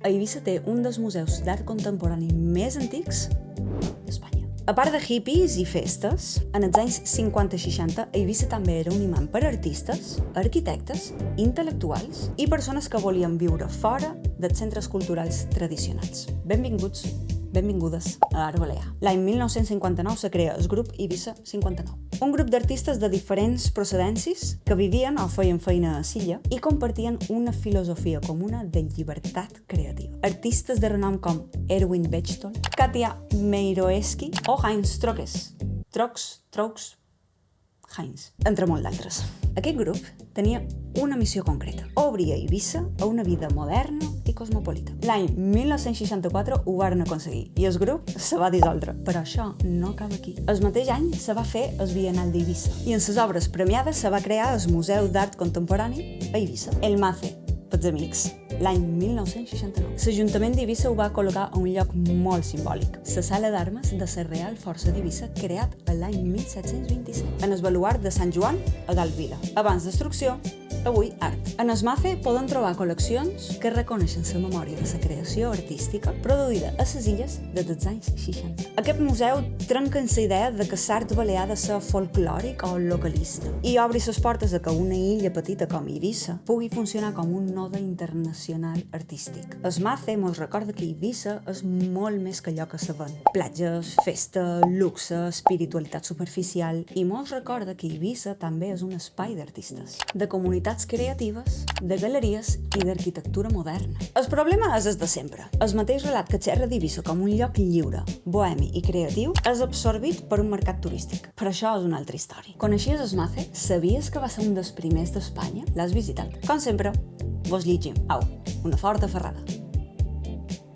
a Eivissa té un dels museus d'art contemporani més antics d'Espanya. A part de hippies i festes, en els anys 50 i 60, Eivissa també era un imant per a artistes, arquitectes, intel·lectuals i persones que volien viure fora dels centres culturals tradicionals. Benvingudes a Art Balear. L'any 1959 se crea el grup Eivissa 59. Un grup d'artistes de diferents procedències que vivien o feien feina a Silla i compartien una filosofia comuna de llibertat creativa. Artistes de renom com Erwin Bechtold, Katia Meiroeski o Heinz Heinz, entre molts d'altres. Aquest grup tenia una missió concreta: obrir Eivissa a una vida moderna i cosmopolita. L'any 1964 ho varen aconseguir i el grup se va dissoldre. Però això no acaba aquí. El mateix any se va fer el Bienal d'Eivissa i en les obres premiades se va crear el Museu d'Art Contemporani a Eivissa, el MACE, pels amics, l'any 1969. L'Ajuntament d'Eivissa ho va col·locar a un lloc molt simbòlic, la Sala d'Armes de la Real Força d'Eivissa, creat l'any 1727, en el baluard de Sant Joan a Dalt Vila. Abans destrucció, avui art. En el MACE poden trobar col·leccions que reconeixen la memòria de la creació artística produïda a les illes des dels anys 60. Aquest museu trenca la idea de que l'art balear ha de ser folclòric o localista i obri les portes a que una illa petita com Eivissa pugui funcionar com un node internacional artístic. El MACE ens recorda que Eivissa és molt més que allò que sabem: platges, festa, luxe, espiritualitat superficial, i ens recorda que Eivissa també és un espai d'artistes, de comunitats creatives, de galeries i d'arquitectura moderna. El problema és el de sempre. El mateix relat que xerra d'Eivissa com un lloc lliure, bohemi i creatiu és absorbit per un mercat turístic. Però això és una altra història. Coneixies el MACE? Sabies que va ser un dels primers d'Espanya? L'has visitat? Com sempre, vos llegim. Au, una forta ferrada.